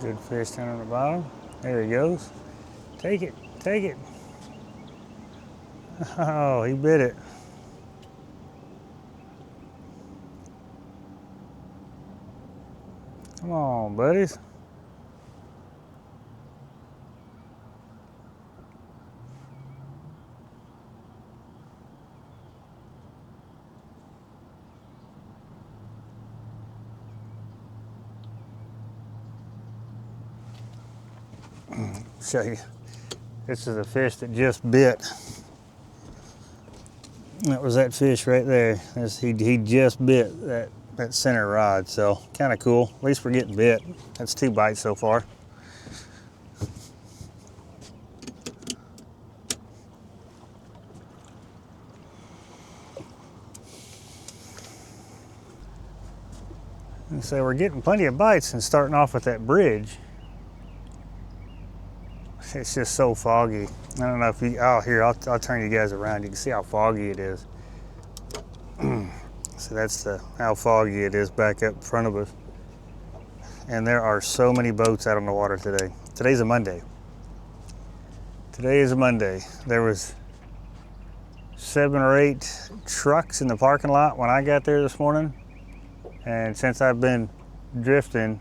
Good fish down on the bottom. There he goes. Take it, take it. Oh, he bit it. Come on, buddies. Show you. This is a fish that just bit. That was that fish right there. He just bit that center rod, so kind of cool. At least we're getting bit. That's 2 bites so far. And so we're getting plenty of bites and starting off with that bridge. It's just so foggy. I don't know if you, oh here, I'll turn you guys around. You can see how foggy it is. So that's how foggy it is back up in front of us. And there are so many boats out on the water today. Today's a Monday. Today is a Monday. There was 7 or 8 trucks in the parking lot when I got there this morning. And since I've been drifting,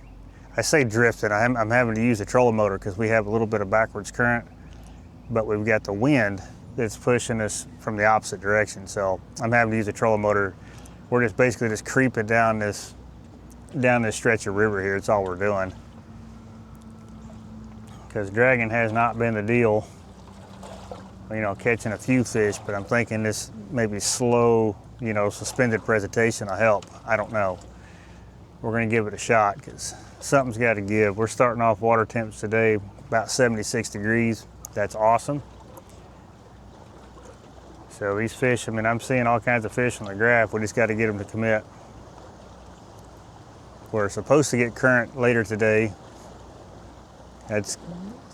I say drifting, I'm having to use a trolling motor because we have a little bit of backwards current, but we've got the wind that's pushing us from the opposite direction. So I'm having to use a trolling motor. We're just basically just creeping down this stretch of river here. It's all we're doing. Because dragging has not been the deal, you know, catching a few fish, but I'm thinking this maybe slow, you know, suspended presentation will help. I don't know. We're gonna give it a shot because something's got to give. We're starting off water temps today about 76 degrees. That's awesome. So these fish, I mean, I'm seeing all kinds of fish on the graph. We just got to get them to commit. We're supposed to get current later today. It's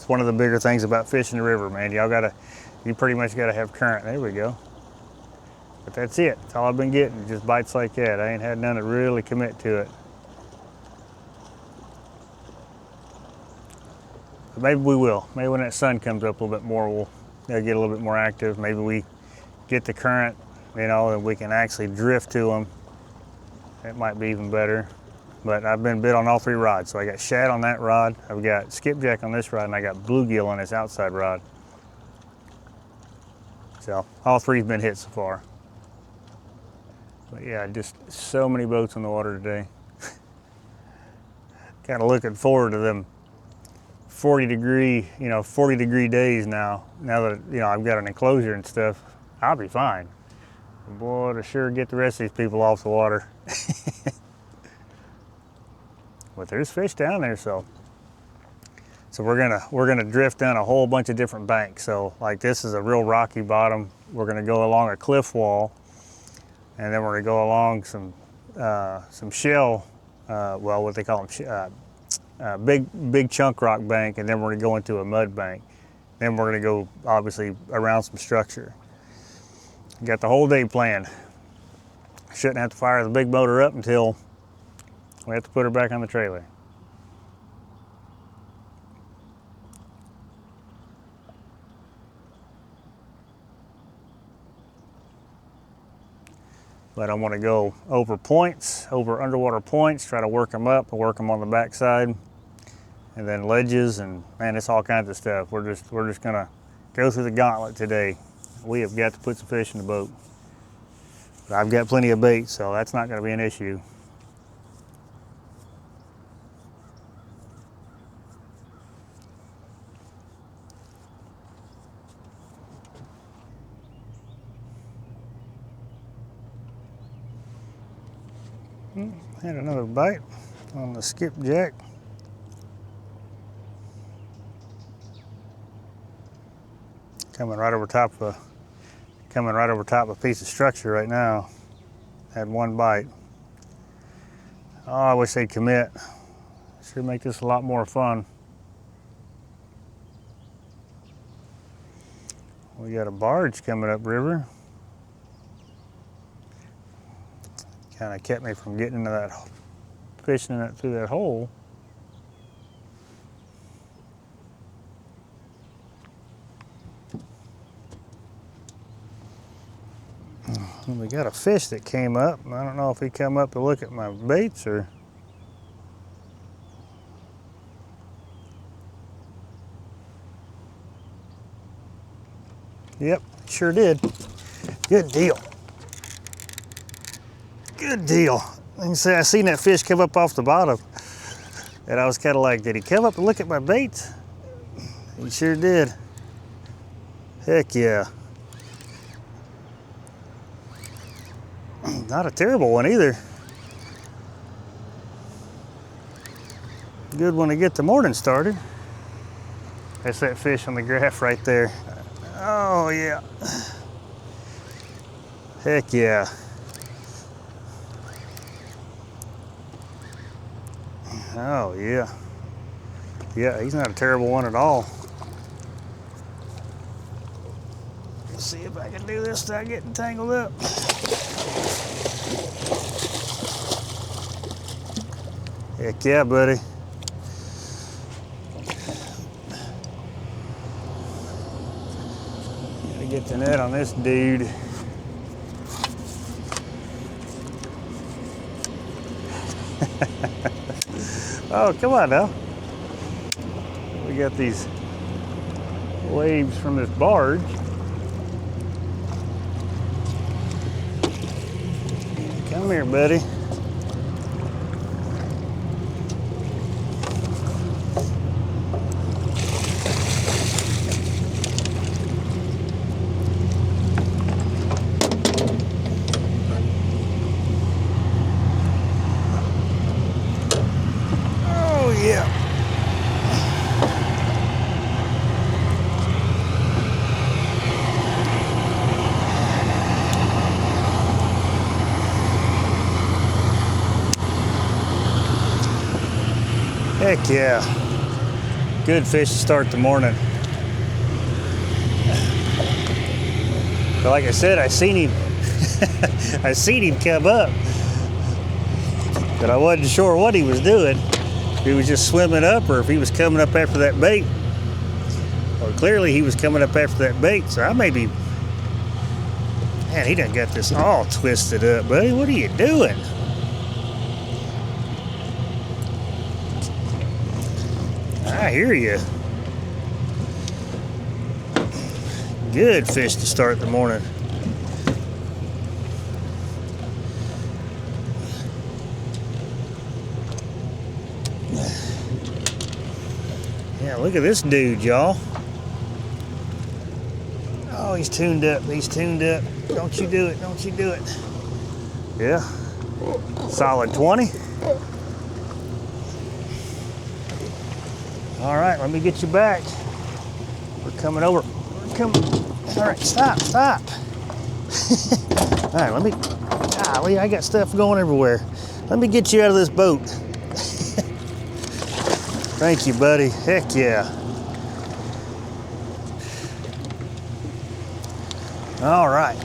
one of the bigger things about fishing the river, man. You pretty much gotta have current. There we go. But that's it. That's all I've been getting, just bites like that. I ain't had none that really commit to it. But maybe we will. Maybe when that sun comes up a little bit more, they'll get a little bit more active. Maybe we get the current, you know, and we can actually drift to them. It might be even better. But I've been bit on all 3 rods. So I got shad on that rod, I've got skipjack on this rod, and I got bluegill on this outside rod. So all 3's been hit so far. But yeah, just so many boats on the water today. Kind of looking forward to them 40 degree days now. Now that, you know, I've got an enclosure and stuff, I'll be fine. Boy, to sure get the rest of these people off the water. But there's fish down there, so we're gonna drift down a whole bunch of different banks. So like this is a real rocky bottom. We're gonna go along a cliff wall, and then we're gonna go along some shell, well, what they call them, big chunk rock bank, and then we're gonna go into a mud bank. Then we're gonna go obviously around some structure. Got the whole day planned. Shouldn't have to fire the big motor up until we have to put her back on the trailer. But I want to go over points, over underwater points, try to work them up and work them on the backside, and then ledges, and man, it's all kinds of stuff. We're just gonna go through the gauntlet today. We have got to put some fish in the boat. But I've got plenty of bait, so that's not going to be an issue. Had another bite on the skipjack. Coming right over top of a piece of structure right now. Had 1 bite. Oh, I wish they'd commit. Sure make this a lot more fun. We got a barge coming up river. Kind of kept me from getting into that, fishing in it through that hole. got a fish that came up. I don't know if he come up to look at my baits or... Yep, sure did. Good deal. Good deal. You can say I seen that fish come up off the bottom. And I was kind of like, did he come up to look at my baits? He sure did. Heck yeah. Not a terrible one either. Good one to get the morning started. That's that fish on the graph right there. Oh yeah. Heck yeah. Oh yeah. Yeah, he's not a terrible one at all. Let's see if I can do this without getting tangled up. Heck yeah, buddy. Gotta get the net on this dude. Oh, come on now. We got these waves from this barge. Come here, buddy. Oh, yeah. Heck yeah. Good fish to start the morning. But like I said, I seen him I seen him come up. But I wasn't sure what he was doing. If he was just swimming up or if he was coming up after that bait. Well, clearly he was coming up after that bait, so I maybe... Man, he done got this all twisted up, buddy. What are you doing? I hear you. Good fish to start the morning. Yeah, look at this dude, y'all. Oh, he's tuned up. He's tuned up. Don't you do it. Don't you do it. Yeah. Solid 20. All right, let me get you back. We're coming over. We're coming. All right, stop, stop. All right, let me, golly, I got stuff going everywhere. Let me get you out of this boat. Thank you, buddy. Heck yeah. All right,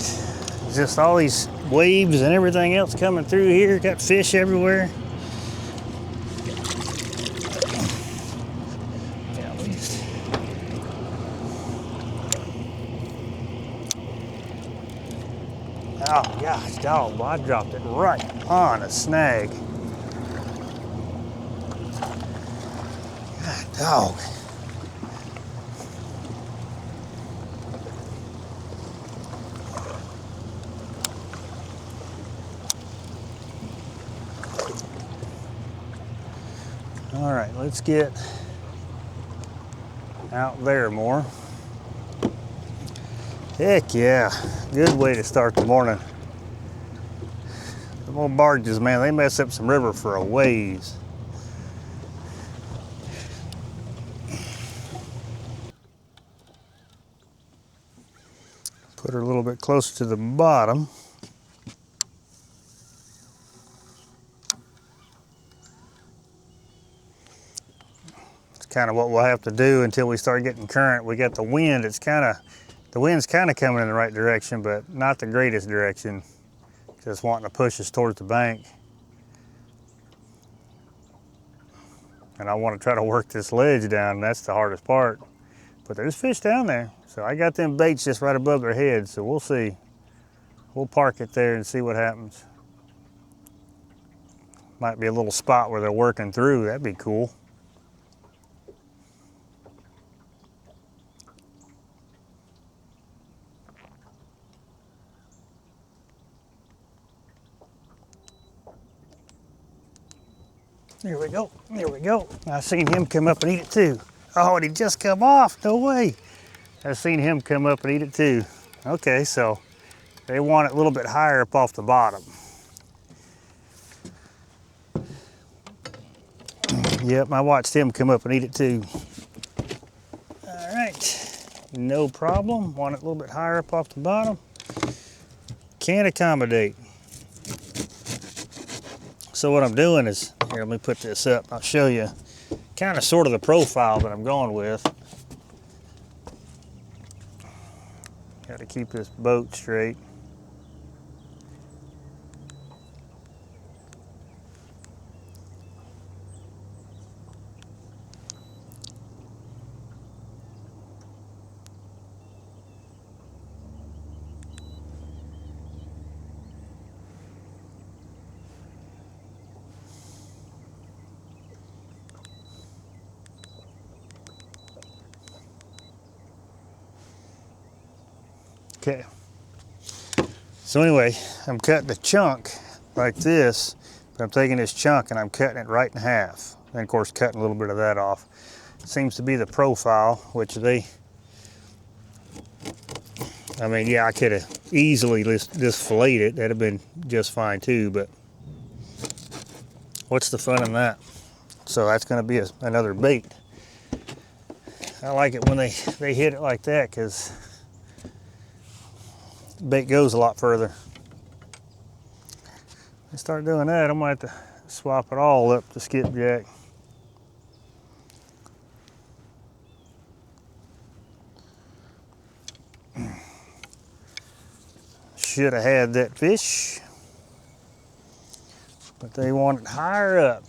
just all these waves and everything else coming through here. Got fish everywhere. Oh gosh, dog, well, I dropped it right on a snag. God, dog. All right, let's get out there more. Heck yeah, good way to start the morning. The little barges, man, they mess up some river for a ways. Put her a little bit closer to the bottom. It's kind of what we'll have to do until we start getting current. We got the wind, the wind's kind of coming in the right direction, but not the greatest direction. Just wanting to push us towards the bank. And I want to try to work this ledge down, that's the hardest part. But there's fish down there. So I got them baits just right above their heads, so we'll see. We'll park it there and see what happens. Might be a little spot where they're working through. That'd be cool. There we go, there we go. I seen him come up and eat it too. Oh, and he just come off, no way. I seen him come up and eat it too. Okay, so they want it a little bit higher up off the bottom. Yep, I watched him come up and eat it too. All right, no problem. Want it a little bit higher up off the bottom. Can accommodate. So what I'm doing is, here, let me put this up. I'll show you kind of sort of the profile that I'm going with. Got to keep this boat straight. Okay, so anyway, I'm cutting a chunk like this, but I'm taking this chunk and I'm cutting it right in half. And of course, cutting a little bit of that off. Seems to be the profile, which I mean, yeah, I could have easily just filleted it. That'd have been just fine too, but what's the fun in that? So that's gonna be another bait. I like it when they hit it like that, because bait goes a lot further. I start doing that, I'm gonna have to swap it all up to skipjack. Should have had that fish, but they want it higher up.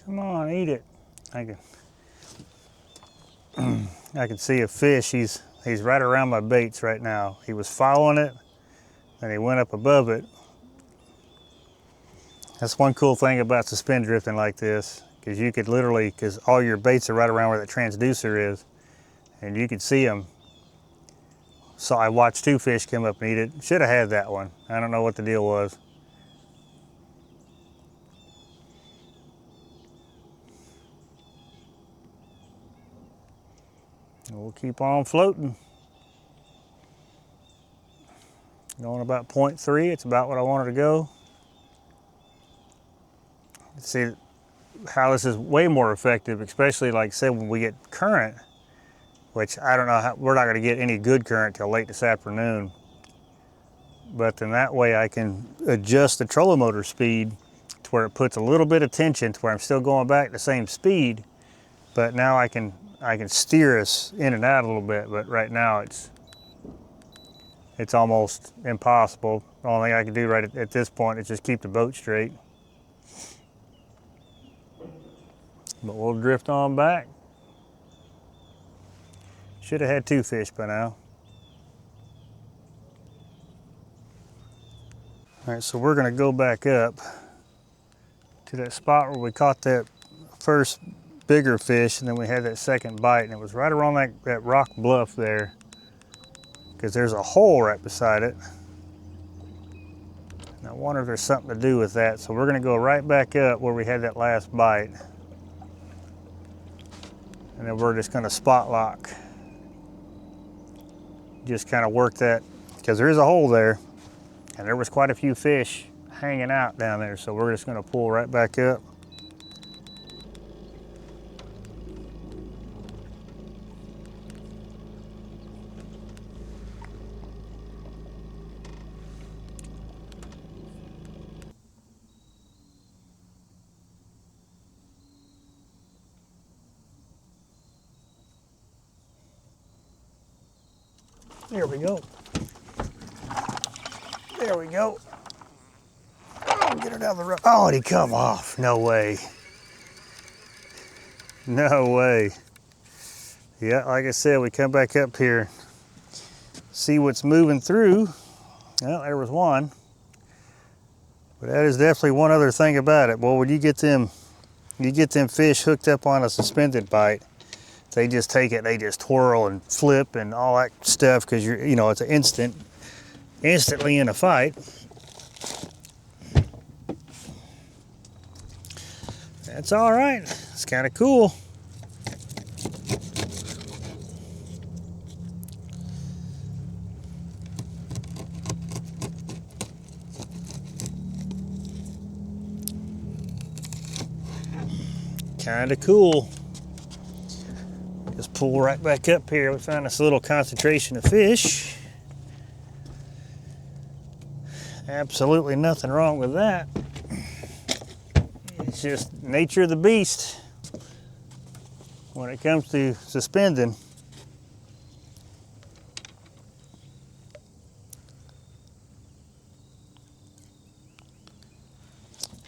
Come on, eat it. I can see a fish. He's right around my baits right now. He was following it, and he went up above it. That's one cool thing about suspend drifting like this, because you could literally, because all your baits are right around where that transducer is, and you could see them. So I watched two fish come up and eat it. Should have had that one. I don't know what the deal was. We'll keep on floating. Going about 0.3, it's about what I wanted to go. See how this is way more effective, especially like say when we get current, which I don't know how, we're not gonna get any good current till late this afternoon. But then that way I can adjust the trolling motor speed to where it puts a little bit of tension to where I'm still going back the same speed, but now I can steer us in and out a little bit, but right now it's almost impossible. The only thing I can do right at this point is just keep the boat straight. But we'll drift on back. Should have had two fish by now. All right, so we're gonna go back up to that spot where we caught that first bigger fish, and then we had that second bite, and it was right around that rock bluff there, because there's a hole right beside it. And I wonder if there's something to do with that. So we're gonna go right back up where we had that last bite, and then we're just gonna spot lock. Just kind of work that, because there is a hole there, and there was quite a few fish hanging out down there. So we're just gonna pull right back up. There we go. There we go. get her down the road. Oh, did he come off? No way. No way. Yeah, like I said, we come back up here, see what's moving through. Well, there was one. But that is definitely one other thing about it. Boy, when you get them fish hooked up on a suspended bite, they just take it, they just twirl and flip and all that stuff because you know, it's an instantly in a fight. That's all right. It's kind of cool. Kind of cool. Just pull right back up here. We found this little concentration of fish. Absolutely nothing wrong with that. It's just nature of the beast when it comes to suspending.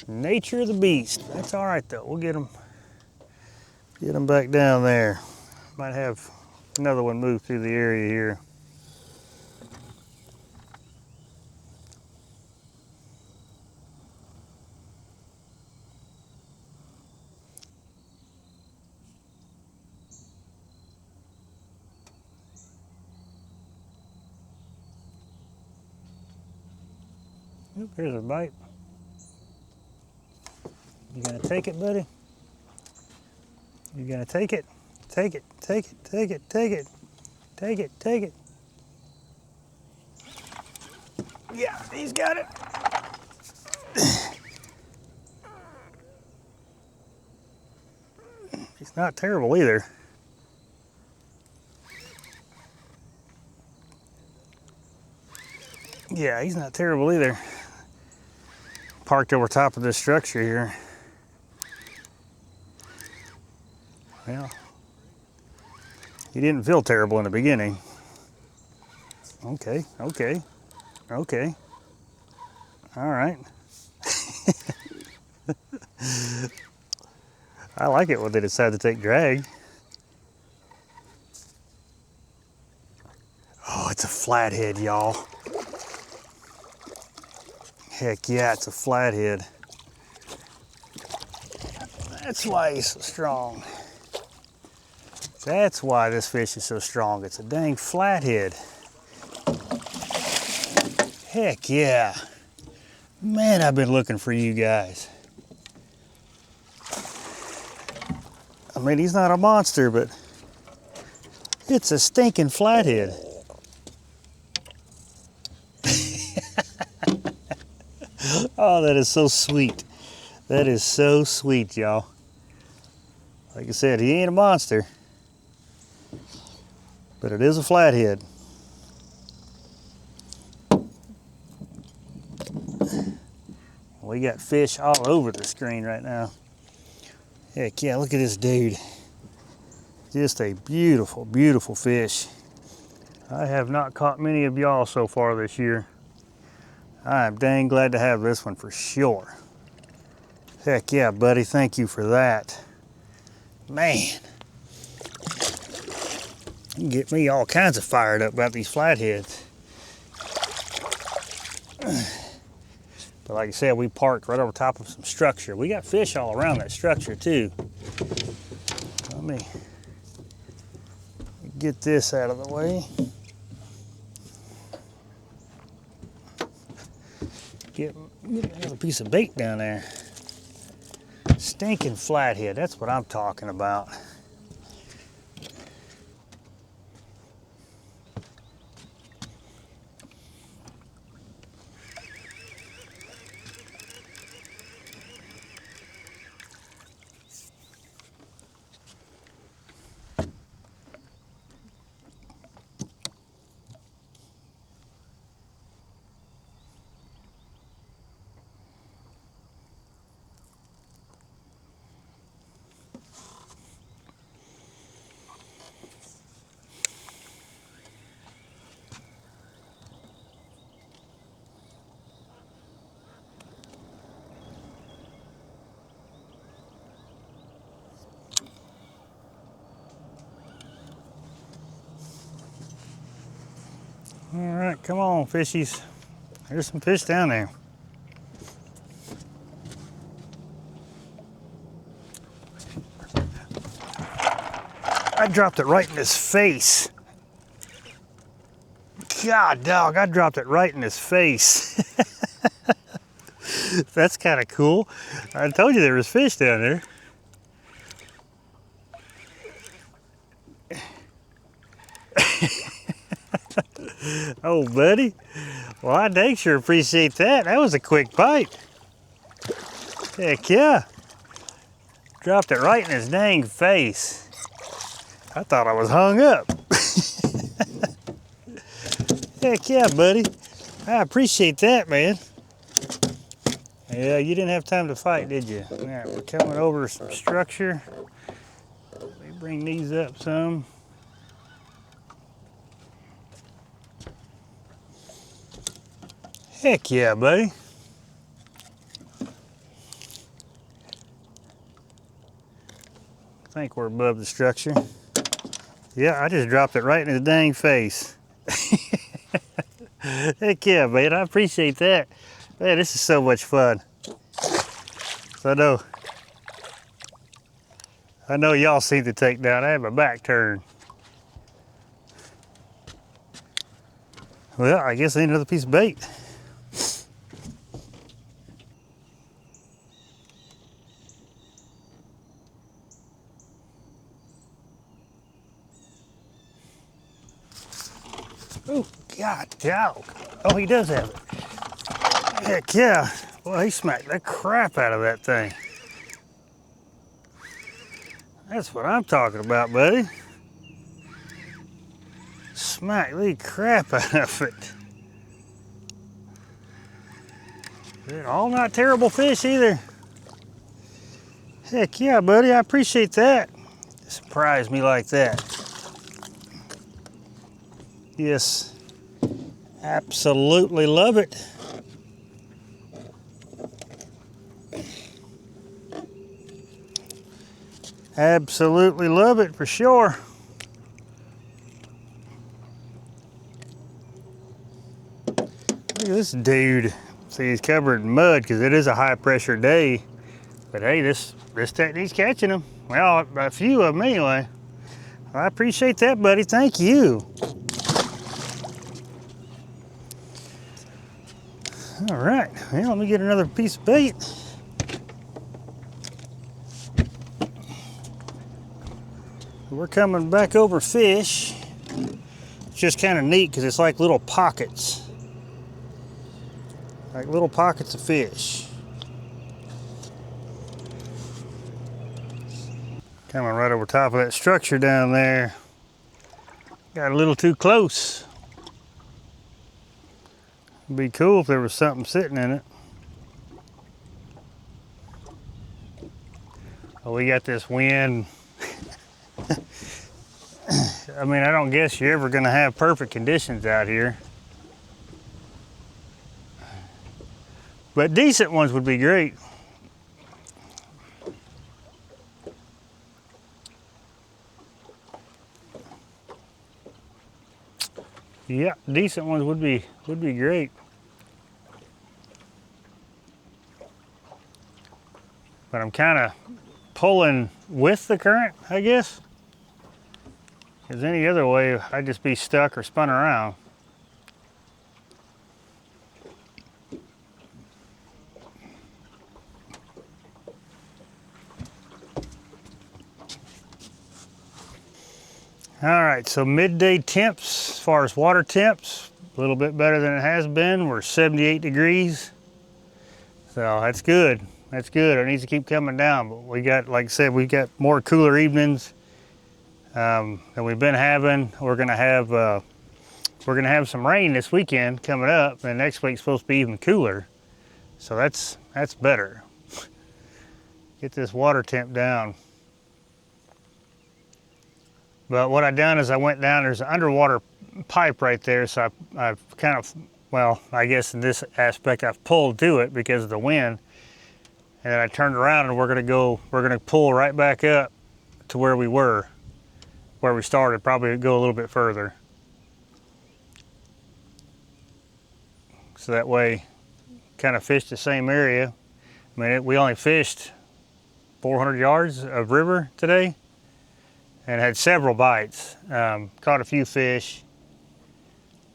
Nature of the beast. That's all right though. We'll get them back down there. Might have another one move through the area here. Oop, there's a bite. You gonna take it, buddy? You gonna take it? Take it, take it, take it, take it, take it, take it. Yeah, he's got it. He's not terrible either. Yeah, he's not terrible either. Parked over top of this structure here. Well, he didn't feel terrible in the beginning. Okay, okay, okay. All right. I like it when they decide to take drag. Oh, it's a flathead, y'all. Heck yeah, it's a flathead. That's why he's so strong. That's why this fish is so strong. It's a dang flathead. Heck yeah. Man, I've been looking for you guys. I mean, he's not a monster, but it's a stinking flathead. Oh, that is so sweet. That is so sweet, y'all. Like I said, he ain't a monster, but it is a flathead. We got fish all over the screen right now. Heck yeah, look at this dude. Just a beautiful, beautiful fish. I have not caught many of y'all so far this year. I am dang glad to have this one for sure. Heck yeah, buddy, thank you for that. Man, you get me all kinds of fired up about these flatheads. But like I said, we parked right over top of some structure. We got fish all around that structure too. Let me get this out of the way. Get another piece of bait down there. Stinking flathead, that's what I'm talking about. All right, come on, fishies. There's some fish down there. I dropped it right in his face. God, dog, I dropped it right in his face. That's kind of cool. I told you there was fish down there. Oh, buddy. Well, I dang sure appreciate that. That was a quick bite. Heck yeah. Dropped it right in his dang face. I thought I was hung up. Heck yeah, buddy. I appreciate that, man. Yeah, you didn't have time to fight, did you? All right, we're coming over some structure. Let me bring these up some. Heck yeah, buddy. I think we're above the structure. Yeah, I just dropped it right in his dang face. Heck yeah, man, I appreciate that. Man, this is so much fun. So I know y'all see the takedown. I had my back turned. Well, I guess I need another piece of bait. Oh, God, dog. Oh, he does have it. Heck yeah. Well, he smacked the crap out of that thing. That's what I'm talking about, buddy. Smack the crap out of it. They're all not terrible fish either. Heck yeah, buddy, I appreciate that. Surprise me like that. Yes, absolutely love it. Absolutely love it for sure. Look at this dude. See, he's covered in mud because it is a high pressure day. But hey, this technique's catching them. Well, a few of them anyway. I appreciate that, buddy. Thank you. All right, well, let me get another piece of bait. We're coming back over fish. It's just kind of neat because it's like little pockets. Like little pockets of fish. Coming right over top of that structure down there. Got a little too close. It'd be cool if there was something sitting in it. Well, we got this wind. I mean, I don't guess you're ever gonna have perfect conditions out here. But decent ones would be great. Yeah, decent ones would be great. But I'm kind of pulling with the current, I guess. Because any other way, I'd just be stuck or spun around. All right, so midday temps, as far as water temps, a little bit better than it has been. We're 78 degrees. So that's good. That's good. It needs to keep coming down. But we got, like I said, we got more cooler evenings than we've been having. We're gonna have some rain this weekend coming up, and next week's supposed to be even cooler. So that's better. Get this water temp down. But what I done is I went down, there's an underwater pipe right there, so I've kind of, well, I guess in this aspect I've pulled to it because of the wind. And then I turned around and we're gonna pull right back up to where we were, where we started, probably go a little bit further. so that way kind of fish the same area. I mean, we only fished 400 yards of river today and had several bites. Caught a few fish,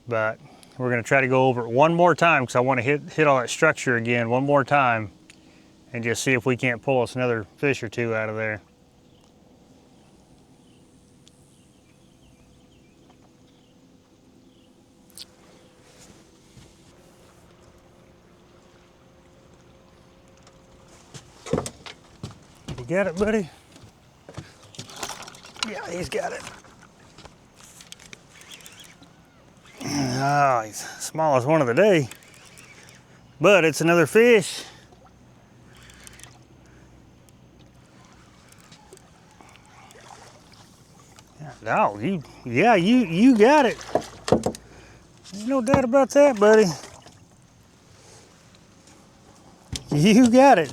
but we're gonna try to go over it one more time because I want to hit all that structure again one more time and just see if we can't pull us another fish or two out of there. You got it, buddy? Yeah, he's got it. Oh, he's the smallest one of the day. But it's another fish. No, you got it. There's no doubt about that, buddy. You got it.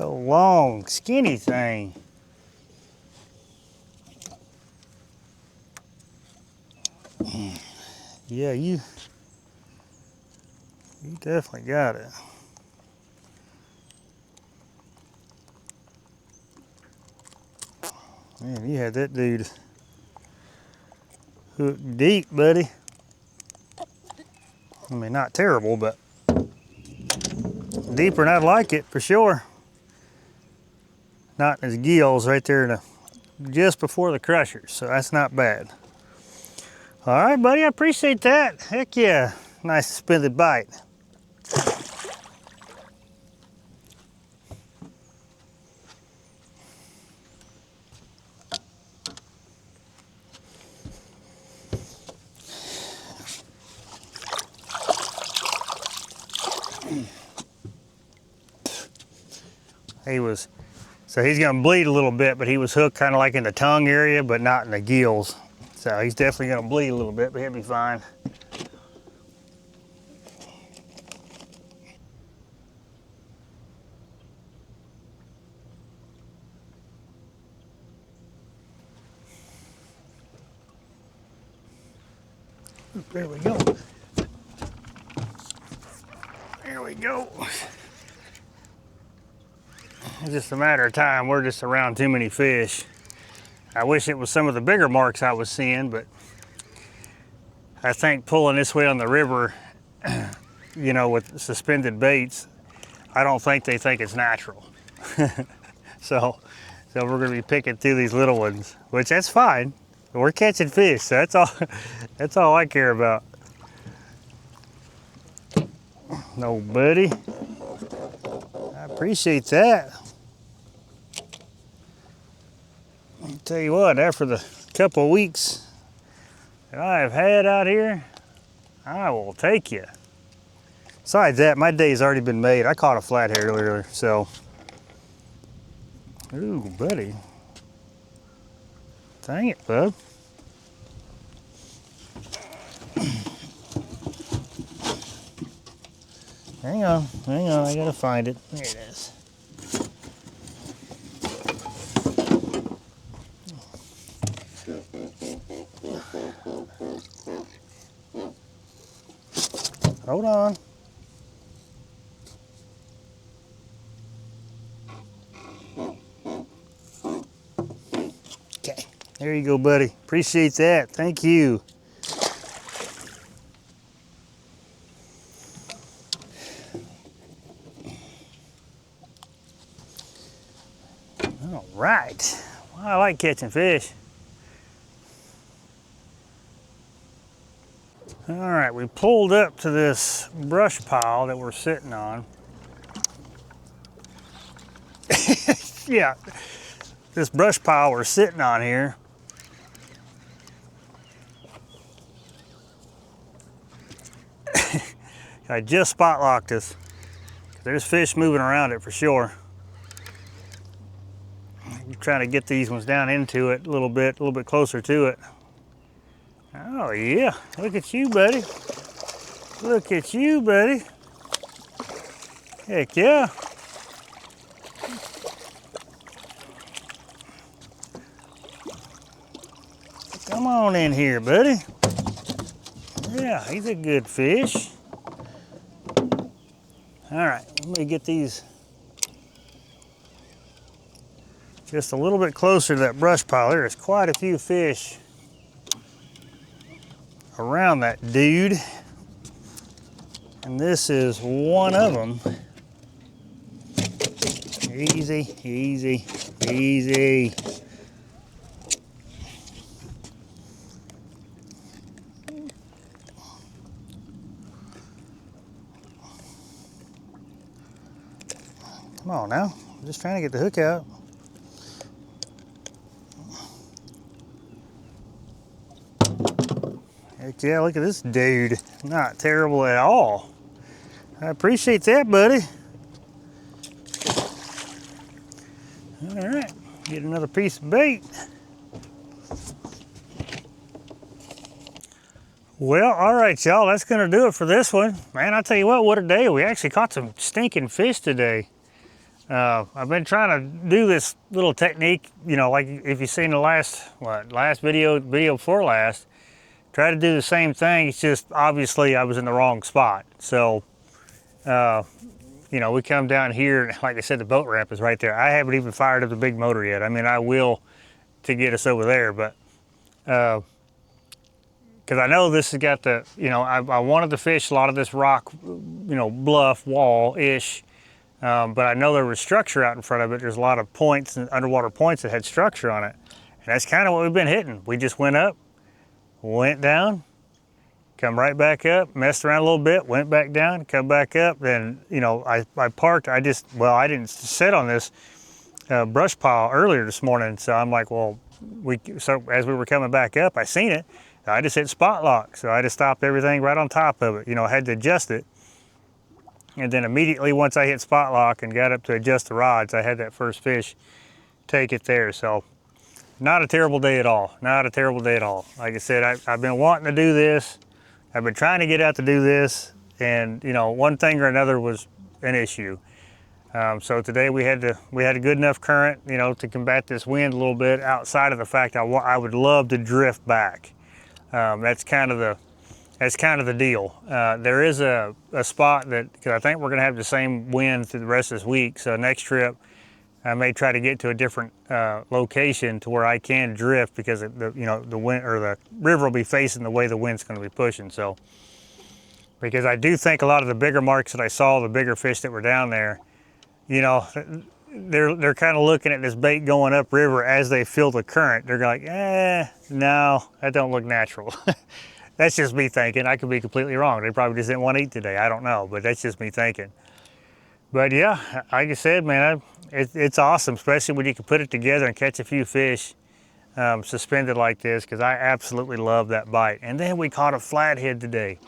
A long, skinny thing. Yeah, you definitely got it. Man, you had that dude hooked deep, buddy. I mean, not terrible, but deeper than I'd like it for sure. Not in his gills right there just before the crushers, so that's not bad. All right, buddy, I appreciate that. Heck yeah, nice suspended bite. So he's gonna bleed a little bit, but he was hooked kind of like in the tongue area, but not in the gills. So he's definitely gonna bleed a little bit, but he'll be fine. There we go. There we go. It's just a matter of time. We're just around too many fish. I wish it was some of the bigger marks I was seeing, but I think pulling this way on the river, you know, with suspended baits, I don't think they think it's natural. So we're gonna be picking through these little ones, which that's fine. We're catching fish, so that's all I care about. No, buddy. I appreciate that. I'll tell you what, after the couple of weeks that I have had out here, I will take you. Besides that, my day's already been made. I caught a flathead earlier, so. Ooh, buddy. Dang it, bub. Hang on, I gotta find it. There it is. Hold on. Okay, there you go, buddy. Appreciate that. Thank you. All right. Well, I like catching fish. All right, we pulled up to this brush pile that we're sitting on. Yeah, this brush pile we're sitting on here. I just spot locked us. There's fish moving around it for sure. I'm trying to get these ones down into it a little bit closer to it. Oh yeah, look at you, buddy. Look at you, buddy. Heck yeah. Come on in here, buddy. Yeah, he's a good fish. All right, let me get these just a little bit closer to that brush pile. There's quite a few fish around that dude. And this is one of them. Easy, easy, easy. Come on now, I'm just trying to get the hook out. Heck yeah, look at this dude. Not terrible at all. I appreciate that, buddy. All right, get another piece of bait. Well, all right, y'all, that's gonna do it for this one. Man, I'll tell you what a day. We actually caught some stinking fish today. I've been trying to do this little technique, you know, like if you've seen the last video before last, try to do the same thing. It's just obviously I was in the wrong spot. So, you know, we come down here, like I said, the boat ramp is right there. I haven't even fired up the big motor yet. I mean, I will to get us over there, but because I know this has got the, you know, I wanted to fish a lot of this rock, you know, bluff wall-ish. But I know there was structure out in front of it. There's a lot of points and underwater points that had structure on it. And that's kind of what we've been hitting. We just went up, went down, come right back up, messed around a little bit, went back down, come back up. Then, you know, I parked, I didn't sit on this brush pile earlier this morning. So I'm like, well, so as we were coming back up, I seen it. I just hit spot lock. So I just stopped everything right on top of it. You know, I had to adjust it. And then immediately once I hit spot lock and got up to adjust the rods, I had that first fish take it there. So not a terrible day at all. Not a terrible day at all. Like I said, I've been wanting to do this. I've been trying to get out to do this. And you know, one thing or another was an issue. So today we had a good enough current, you know, to combat this wind a little bit, outside of the fact I would love to drift back. That's kind of the deal. There is a spot that, because I think we're going to have the same wind through the rest of this week. So next trip, I may try to get to a different location to where I can drift, because the wind or the river will be facing the way the wind's going to be pushing. So, because I do think a lot of the bigger marks that I saw, the bigger fish that were down there, you know, they're kind of looking at this bait going upriver as they feel the current. They're like, no, that don't look natural. That's just me thinking. I could be completely wrong. They probably just didn't want to eat today. I don't know, but that's just me thinking. But yeah, like I said, man, it's awesome, especially when you can put it together and catch a few fish suspended like this, because I absolutely love that bite. And then we caught a flathead today.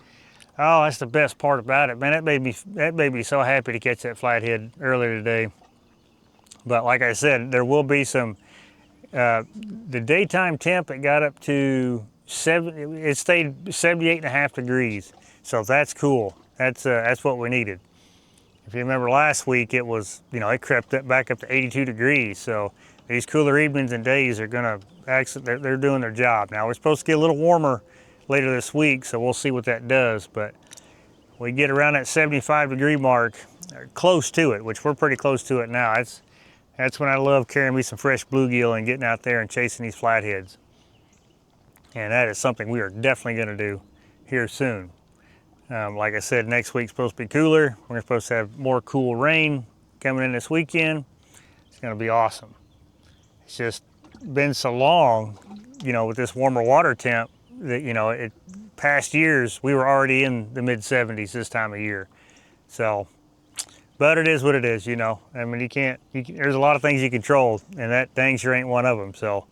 Oh, that's the best part about it, man. That made me so happy to catch that flathead earlier today. But like I said, there will be some, the daytime temp, it got up to it stayed 78.5 degrees. So that's cool. That's what we needed. If you remember last week, it was, you know, it crept back up to 82 degrees. So these cooler evenings and days are gonna actually, they're doing their job. Now we're supposed to get a little warmer later this week, so we'll see what that does. But we get around that 75 degree mark, close to it, which we're pretty close to it now. That's when I love carrying me some fresh bluegill and getting out there and chasing these flatheads. And that is something we are definitely going to do here soon. Like I said, next week's supposed to be cooler. We're supposed to have more cool rain coming in this weekend. It's going to be awesome. It's just been so long, you know, with this warmer water temp that, you know, past years we were already in the mid 70s this time of year. So, but it is what it is, you know. I mean, there's a lot of things you control, and that dang sure ain't one of them. So.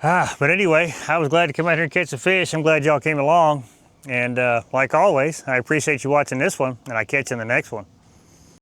But anyway, I was glad to come out here and catch a fish. I'm glad y'all came along. And like always, I appreciate you watching this one, and I'll catch you in the next one.